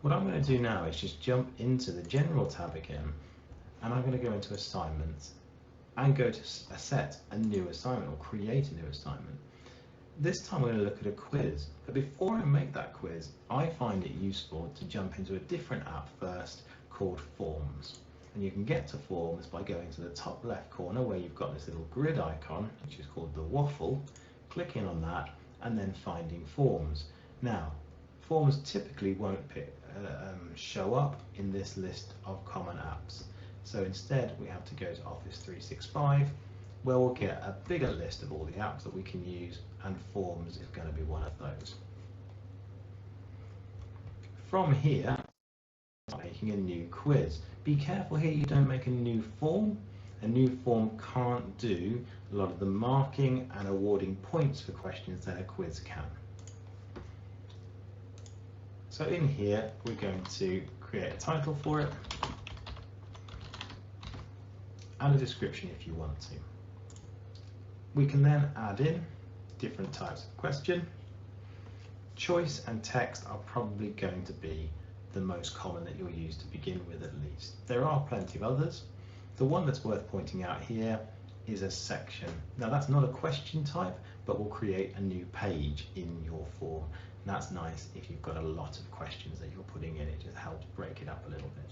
What I'm going to do now is just jump into the General tab again, and I'm going to go into Assignments and go to set a new assignment or create a new assignment. This time we're going to look at a quiz, but before I make that quiz, I find it useful to jump into a different app first called Forms. And you can get to Forms by going to the top left corner where you've got this little grid icon, which is called the waffle, clicking on that and then finding Forms. Now, Forms typically won't show up in this list of common apps. So instead we have to go to Office 365, where we'll get a bigger list of all the apps that we can use, and Forms is going to be one of those. From here, making a new quiz. Be careful here you don't make a new form. A new form can't do a lot of the marking and awarding points for questions that a quiz can. So in here, we're going to create a title for it and a description if you want to. We can then add in different types of question. Choice and text are probably going to be the most common that you'll use to begin with, at least. There are plenty of others. The one that's worth pointing out here is a section. Now that's not a question type, but will create a new page in your form. And that's nice if you've got a lot of questions that you're putting in. It just helps break it up a little bit.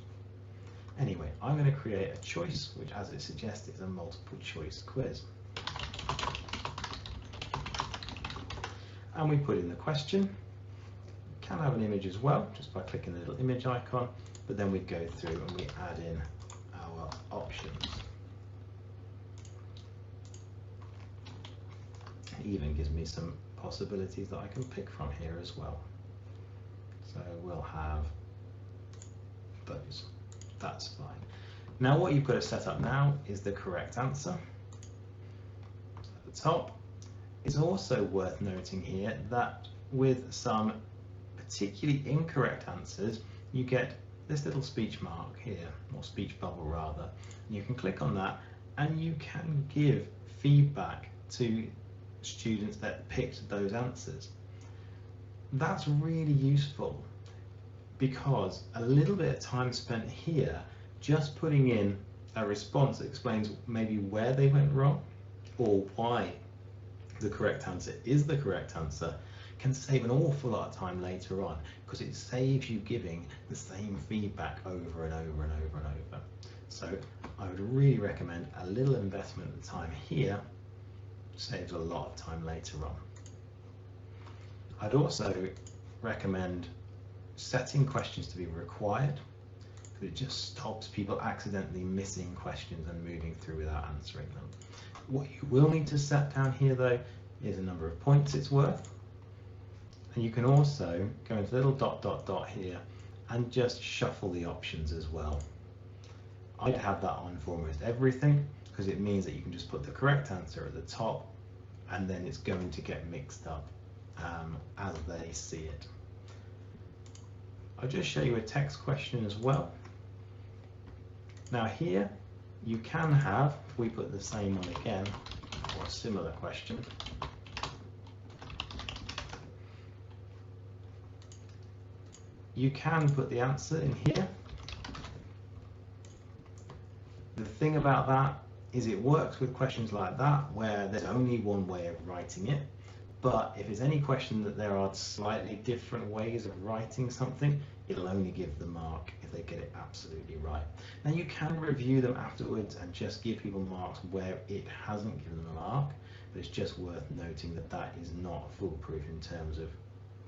Anyway, I'm going to create a choice, which, as it suggests, is a multiple choice quiz. And we put in the question. You can have an image as well, just by clicking the little image icon, but then we go through and we add in our options. It even gives me some possibilities that I can pick from here as well. So we'll have those. That's fine. Now what you've got to set up now is the correct answer at the top. It's also worth noting here that with some particularly incorrect answers, you get this little speech mark here, or speech bubble rather. You can click on that and you can give feedback to students that picked those answers. That's really useful because a little bit of time spent here just putting in a response that explains maybe where they went wrong or why the correct answer is the correct answer can save an awful lot of time later on, because it saves you giving the same feedback over and over and over and over. So I would really recommend a little investment of time here saves a lot of time later on. I'd also recommend setting questions to be required, because it just stops people accidentally missing questions and moving through without answering them. What you will need to set down here though is a number of points it's worth. And you can also go into the little dot here and just shuffle the options as well. I'd have that on for almost everything, because it means that you can just put the correct answer at the top and then it's going to get mixed up as they see it. I'll just show you a text question as well. Now here you can have, if we put the same one again, or a similar question, you can put the answer in here. The thing about that is it works with questions like that where there's only one way of writing it, but if it's any question that there are slightly different ways of writing something, it'll only give the mark if they get it absolutely right. Now you can review them afterwards and just give people marks where it hasn't given them a mark, but it's just worth noting that that is not foolproof in terms of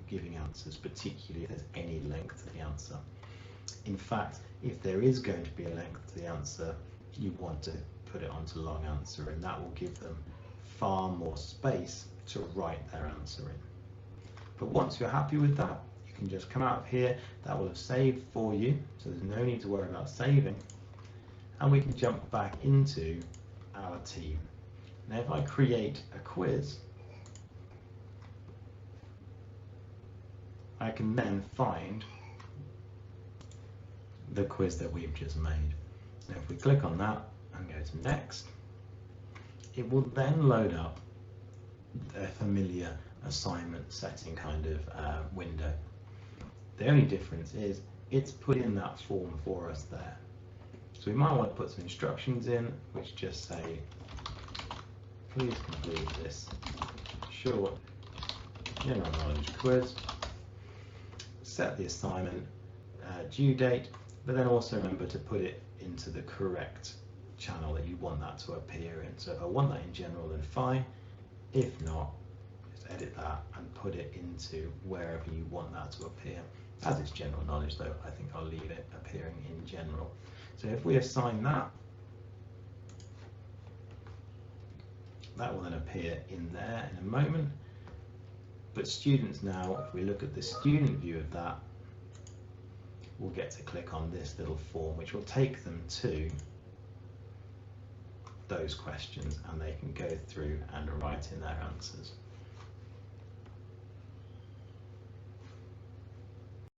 giving answers, particularly if there's any length to the answer. In fact, if there is going to be a length to the answer, you want to put it onto long answer, and that will give them far more space to write their answer in. But once you're happy with that, you can just come out of here. That will have saved for you, so there's no need to worry about saving, and we can jump back into our team. Now if I create a quiz, I can then find the quiz that we've just made. Now if we click on that and go to next, it will then load up a familiar assignment setting kind of window. The only difference is it's put in that form for us there. So we might want to put some instructions in which just say, please complete this short general knowledge quiz, set the assignment due date, but then also remember to put it into the correct channel that you want that to appear in. So if I want that in general, then fine. If not, just edit that and put it into wherever you want that to appear. As it's general knowledge though, I think I'll leave it appearing in general. So if we assign that, that will then appear in there in a moment. But students now, if we look at the student view of that, will get to click on this little form, which will take them to those questions, and they can go through and write in their answers.